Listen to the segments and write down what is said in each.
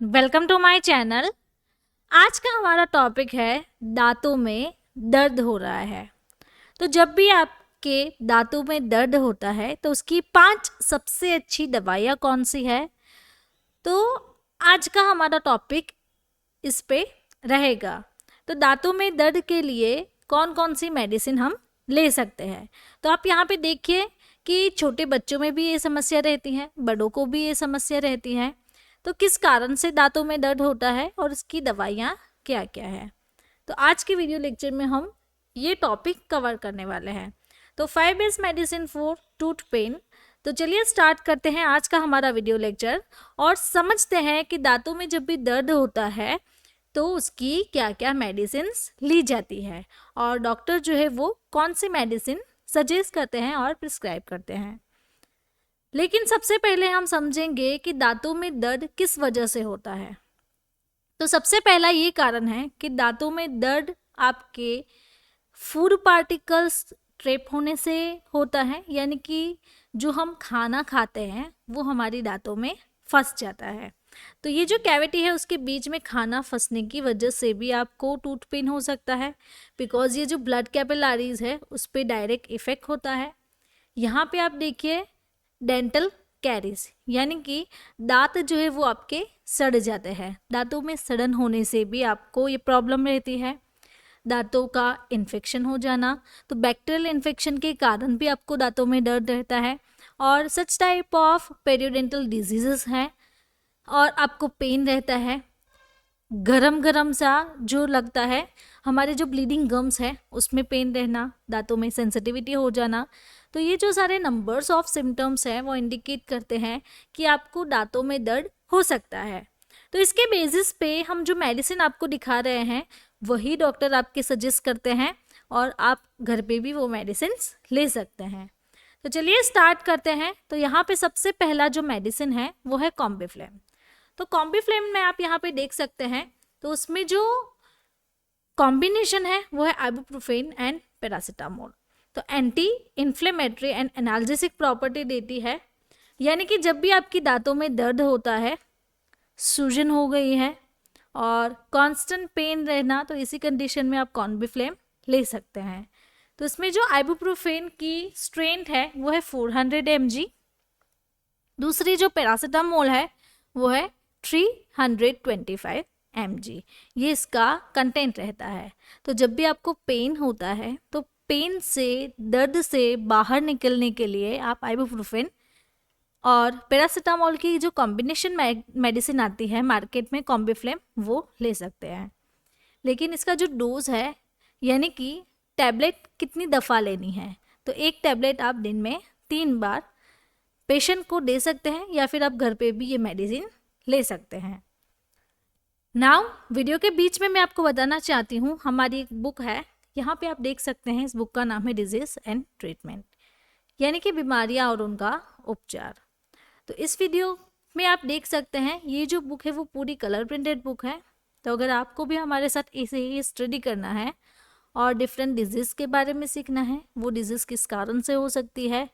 Welcome to my channel. आज का हमारा टॉपिक है दांतों में दर्द हो रहा है। तो जब भी आपके दांतों में दर्द होता है तो उसकी 5 सबसे अच्छी दवाइयाँ कौन सी है, तो आज का हमारा टॉपिक इस पे रहेगा। तो दांतों में दर्द के लिए कौन कौन सी मेडिसिन हम ले सकते हैं। तो आप यहाँ पे देखिए कि छोटे बच्चों में भी ये समस्या रहती है, बड़ों को भी ये समस्या रहती है। तो किस कारण से दांतों में दर्द होता है और इसकी दवाइयाँ क्या क्या है, तो आज के वीडियो लेक्चर में हम ये टॉपिक कवर करने वाले हैं। तो 5 best medicine for tooth pain. तो चलिए स्टार्ट करते हैं आज का हमारा वीडियो लेक्चर और समझते हैं कि दांतों में जब भी दर्द होता है तो उसकी क्या क्या मेडिसिन ली जाती है और डॉक्टर जो है वो कौन सी मेडिसिन सजेस्ट करते हैं और प्रिस्क्राइब करते हैं। लेकिन सबसे पहले हम समझेंगे कि दांतों में दर्द किस वजह से होता है। तो सबसे पहला ये कारण है कि दांतों में दर्द आपके फूड पार्टिकल्स ट्रैप होने से होता है, यानी कि जो हम खाना खाते हैं वो हमारी दांतों में फंस जाता है। तो ये जो कैविटी है उसके बीच में खाना फंसने की वजह से भी आपको टूथ पेन हो सकता है, बिकॉज ये जो ब्लड कैपिलरीज है उस पर डायरेक्ट इफेक्ट होता है। यहाँ पे आप देखिए डेंटल कैरीज, यानी कि दांत जो है वो आपके सड़ जाते हैं। दांतों में सड़न होने से भी आपको ये प्रॉब्लम रहती है। दांतों का इन्फेक्शन हो जाना, तो बैक्टीरियल इन्फेक्शन के कारण भी आपको दांतों में दर्द रहता है। और सच टाइप ऑफ पेरियोडेंटल डिजीजेस हैं और आपको पेन रहता है। गरम गरम सा जो लगता है, हमारे जो ब्लीडिंग गम्स है उसमें पेन रहना, दांतों में सेंसिटिविटी हो जाना। तो ये जो सारे नंबर्स ऑफ सिम्टम्स हैं वो इंडिकेट करते हैं कि आपको दांतों में दर्द हो सकता है। तो इसके बेसिस पे हम जो मेडिसिन आपको दिखा रहे हैं वही डॉक्टर आपके सजेस्ट करते हैं और आप घर पे भी वो मेडिसिन ले सकते हैं। तो चलिए स्टार्ट करते हैं। तो यहाँ पे सबसे पहला जो मेडिसिन है वो है कॉम्बीफ्लेम। तो कॉम्बीफ्लेम में आप यहाँ पे देख सकते हैं, तो उसमें जो कॉम्बिनेशन है वो है आइबुप्रोफेन एंड पैरासीटामोल। तो anti inflammatory and analgesic property देती है, यानी कि जब भी आपकी दांतों में दर्द होता है, सूजन हो गई है और कांस्टेंट पेन रहना, तो इसी कंडीशन में आप कॉम्बीफ्लेम ले सकते हैं। तो इसमें जो आइबुप्रोफेन की स्ट्रेंथ है वो है 400 mg। दूसरी जो पैरासीटामोल है वो है 325 mg, ये इसका कंटेंट रहता है। तो जब भी आपको पेन होता है तो पेन से, दर्द से बाहर निकलने के लिए आप आइबुप्रोफेन और पैरासीटामोल की जो कॉम्बिनेशन मेडिसिन आती है मार्केट में कॉम्बीफ्लेम, वो ले सकते हैं। लेकिन इसका जो डोज है, यानी कि टैबलेट कितनी दफ़ा लेनी है, तो एक टैबलेट आप दिन में 3 बार पेशेंट को दे सकते हैं या फिर आप घर पे भी ये मेडिसिन ले सकते हैं। नाउ वीडियो के बीच में मैं आपको बताना चाहती हूँ, हमारी एक बुक है, यहाँ पे आप देख सकते हैं। इस बुक का नाम है डिजीज एंड ट्रीटमेंट, यानी कि बीमारियाँ और उनका उपचार। तो इस वीडियो में आप देख सकते हैं ये जो बुक है वो पूरी कलर प्रिंटेड बुक है। तो अगर आपको भी हमारे साथ ऐसे ही स्टडी करना है और डिफरेंट डिजीज़ के बारे में सीखना है, वो डिजीज़ किस कारण से हो सकती है,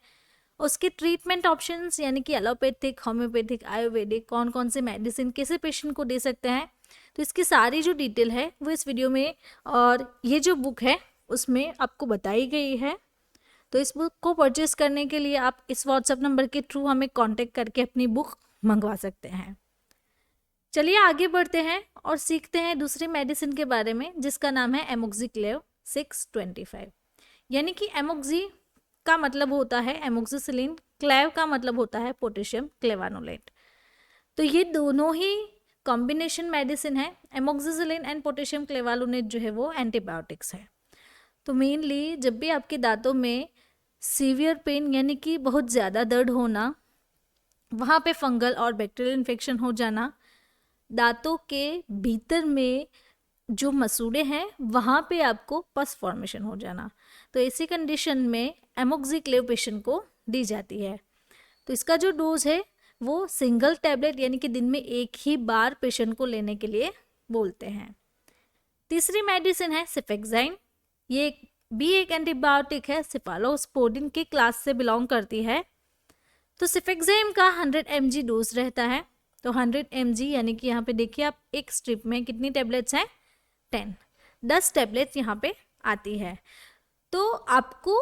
उसके ट्रीटमेंट ऑप्शंस यानी कि एलोपैथिक, होम्योपैथिक, आयुर्वेदिक, कौन कौन से मेडिसिन कैसे पेशेंट को दे सकते हैं, तो इसकी सारी जो डिटेल है वो इस वीडियो में और ये जो बुक है उसमें आपको बताई गई है। तो इस बुक को परचेस करने के लिए आप इस व्हाट्सएप नंबर के थ्रू हमें कांटेक्ट करके अपनी बुक मंगवा सकते हैं। चलिए आगे बढ़ते हैं और सीखते हैं दूसरी मेडिसिन के बारे में, जिसका नाम है एमोक्सिक्लेव 625। यानी कि एमोक्सी का मतलब होता है एमोक्सिसिलिन, क्लेव का मतलब होता है पोटेशियम क्लेवानोलेट। तो ये दोनों ही कॉम्बिनेशन मेडिसिन है। एमोक्सिसिलिन एंड पोटेशियम क्लेवानोलेट जो है वो एंटीबायोटिक्स है। तो मेनली जब भी आपके दांतों में सीवियर पेन, यानी कि बहुत ज़्यादा दर्द होना, वहाँ पे फंगल और बैक्टीरियल इन्फेक्शन हो जाना, दांतों के भीतर में जो मसूड़े हैं वहाँ पे आपको पस फॉर्मेशन हो जाना, तो ऐसी कंडीशन में एमोक्सिक्लेव पेशेंट को दी जाती है। तो इसका जो डोज है वो सिंगल टैबलेट यानी कि दिन में एक ही बार पेशेंट को लेने के लिए बोलते हैं। तीसरी मेडिसिन है सिफेक्साइन। ये भी एक एंटीबायोटिक है, सिफालोस्पोडिन की क्लास से बिलोंग करती है। तो सिफेक्साइन का 100 mg डोज रहता है। तो 100 mg यानी कि यहाँ पे देखिए आप एक स्ट्रिप में कितनी टेबलेट्स हैं, 10 टेबलेट्स यहाँ पे आती है। तो आपको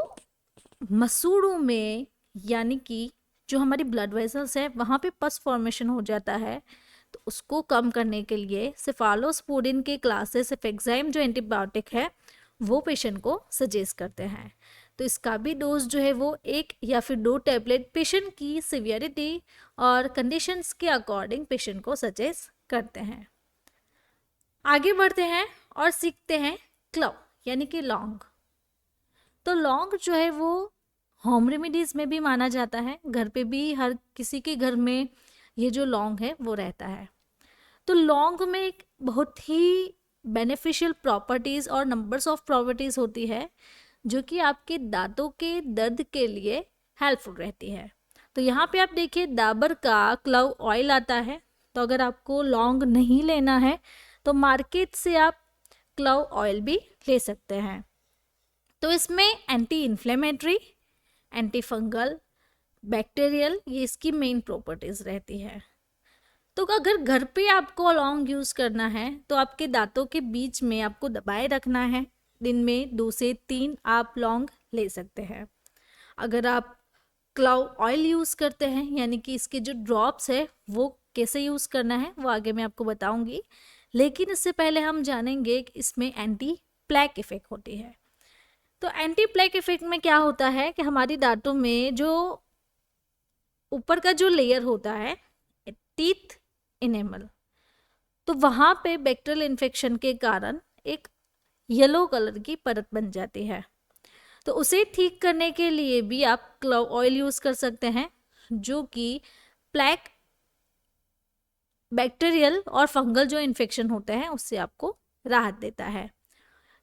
मसूड़ों में यानी कि जो हमारी ब्लड वेसल्स है वहाँ पे पस फॉर्मेशन हो जाता है, तो उसको कम करने के लिए सेफालोस्पोरिन के क्लासेस सेफेक्साइम जो एंटीबायोटिक है वो पेशेंट को सजेस्ट करते हैं। तो इसका भी डोज जो है वो 1 या फिर 2 टेबलेट पेशेंट की सिवियरिटी और कंडीशंस के अकॉर्डिंग पेशेंट को सजेस्ट करते हैं। आगे बढ़ते हैं और सीखते हैं क्लव यानी कि लौंग। तो लौंग जो है वो होम रेमेडीज़ में भी माना जाता है, घर पे भी हर किसी के घर में ये जो लौंग है वो रहता है। तो लौंग में एक बहुत ही बेनिफिशियल प्रॉपर्टीज़ और नंबर्स ऑफ प्रॉपर्टीज़ होती है जो कि आपके दांतों के दर्द के लिए हेल्पफुल रहती है। तो यहाँ पे आप देखिए डाबर का क्लव ऑयल आता है, तो अगर आपको लौंग नहीं लेना है तो मार्केट से आप क्लव ऑयल भी ले सकते हैं। तो इसमें anti inflammatory, anti fungal, bacterial, ये इसकी मेन प्रॉपर्टीज़ रहती है। तो अगर घर पे आपको लौंग यूज़ करना है तो आपके दांतों के बीच में आपको दबाए रखना है, दिन में 2 से 3 आप लौंग ले सकते हैं। अगर आप क्लव ऑयल यूज़ करते हैं यानी कि इसके जो ड्रॉप्स है वो कैसे यूज़ करना है वो आगे मैं आपको बताऊंगी, लेकिन इससे पहले हम जानेंगे कि इसमें एंटी प्लेक इफेक्ट होती है। तो एंटी प्लेक इफेक्ट में क्या होता है कि हमारी दांतों में जो ऊपर का जो लेयर होता है टीथ इनेमल, तो वहाँ पे बैक्टीरियल इन्फेक्शन के कारण एक येलो कलर की परत बन जाती है। तो उसे ठीक करने के लिए भी आप क्लव ऑयल यूज़ कर सकते हैं जो कि प्लेक, बैक्टीरियल और फंगल जो इन्फेक्शन होते हैं उससे आपको राहत देता है।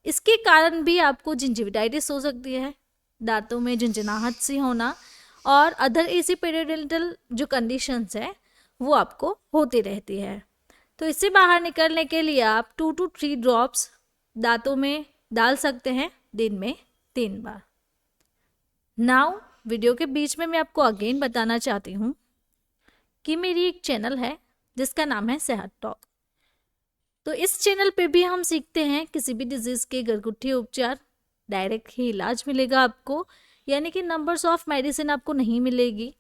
इसके कारण भी आपको जिंजिविटाइटिस हो सकती है, दांतों में झंझनाहट सी होना और अदर एसी पेरियोडोंटल जो कंडीशंस है वो आपको होती रहती है। तो इससे बाहर निकलने के लिए आप 2 to 3 ड्रॉप्स दांतों में डाल सकते हैं दिन में 3 बार। नाउ वीडियो के बीच में मैं आपको अगेन बताना चाहती हूँ कि मेरी एक चैनल है जिसका नाम है सेहत टॉक। तो इस चैनल पे भी हम सीखते हैं किसी भी डिजीज़ के घरगुती उपचार, डायरेक्ट ही इलाज मिलेगा आपको, यानी कि नंबर्स ऑफ मेडिसिन आपको नहीं मिलेगी।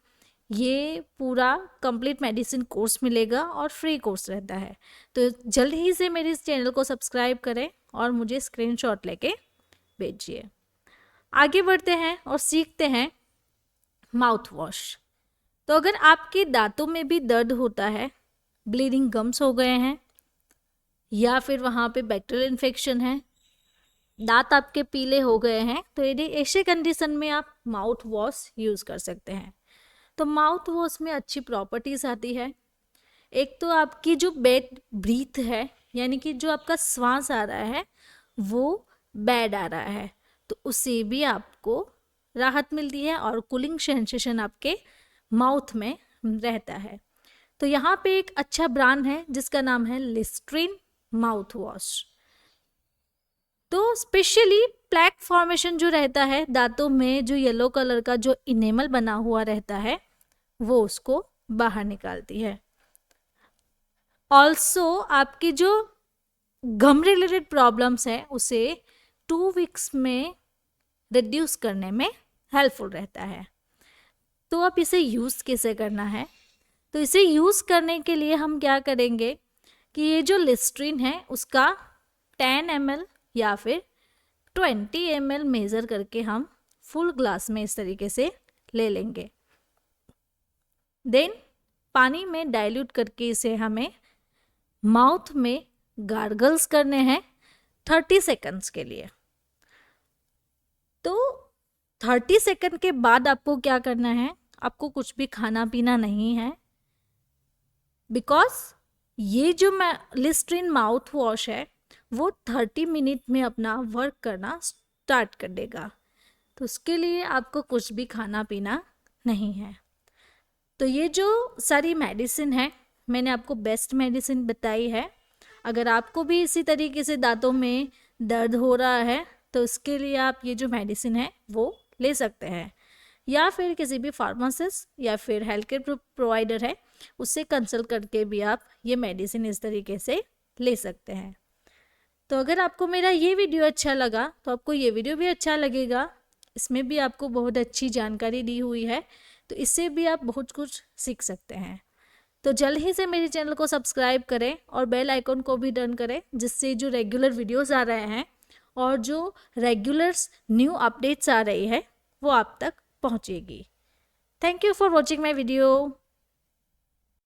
ये पूरा कंप्लीट मेडिसिन कोर्स मिलेगा और फ्री कोर्स रहता है। तो जल्द ही से मेरे इस चैनल को सब्सक्राइब करें और मुझे स्क्रीनशॉट लेके भेजिए। आगे बढ़ते हैं और सीखते हैं माउथ वॉश। तो अगर आपके दांतों में भी दर्द होता है, ब्लीडिंग गम्स हो गए हैं या फिर वहाँ पे बैक्टीरियल इन्फेक्शन है, दांत आपके पीले हो गए हैं, तो यदि ऐसे कंडीशन में आप माउथ वॉश यूज़ कर सकते हैं। तो माउथ वॉश में अच्छी प्रॉपर्टीज़ आती है। एक तो आपकी जो बैड ब्रीथ है यानी कि जो आपका श्वास आ रहा है वो बैड आ रहा है, तो उससे भी आपको राहत मिलती है और कूलिंग सेंसेशन आपके माउथ में रहता है। तो यहाँ पे एक अच्छा ब्रांड है जिसका नाम है लिस्ट्रीन माउथ वॉश। तो स्पेशली प्लेक फॉर्मेशन जो रहता है दांतों में, जो येलो कलर का जो इनेमल बना हुआ रहता है वो उसको बाहर निकालती है। ऑल्सो आपकी जो गम रिलेटेड प्रॉब्लम्स है उसे 2 वीक्स में रिड्यूस करने में हेल्पफुल रहता है। तो अब इसे यूज़ कैसे करना है? तो इसे यूज़ करने के लिए हम क्या करेंगे कि ये जो लिस्ट्रीन है उसका 10 ml या फिर 20 ml मेज़र करके हम फुल ग्लास में इस तरीके से ले लेंगे। देन पानी में डाइल्यूट करके इसे हमें माउथ में गार्गल्स करने हैं 30 सेकंड्स के लिए। तो 30 सेकंड के बाद आपको क्या करना है, आपको कुछ भी खाना पीना नहीं है, बिकॉज ये जो लिस्ट्रीन माउथ वॉश है वो 30 मिनट में अपना वर्क करना स्टार्ट कर देगा। तो उसके लिए आपको कुछ भी खाना पीना नहीं है। तो ये जो सारी मेडिसिन है मैंने आपको बेस्ट मेडिसिन बताई है। अगर आपको भी इसी तरीके से दांतों में दर्द हो रहा है तो इसके लिए आप ये जो मेडिसिन है वो ले सकते हैं, या फिर किसी भी फार्मासिस्ट या फिर हेल्थ केयर प्रोवाइडर है उससे कंसल्ट करके भी आप ये मेडिसिन इस तरीके से ले सकते हैं। तो अगर आपको मेरा ये वीडियो अच्छा लगा तो आपको ये वीडियो भी अच्छा लगेगा। इसमें भी आपको बहुत अच्छी जानकारी दी हुई है, तो इससे भी आप बहुत कुछ सीख सकते हैं। तो जल्द ही से मेरे चैनल को सब्सक्राइब करें और बेल आइकन को भी डन करें, जिससे जो रेगुलर वीडियोस आ रहे हैं और जो रेगुलर न्यू अपडेट्स आ रही है वो आप तक पहुंचेगी। Thank you for watching my video.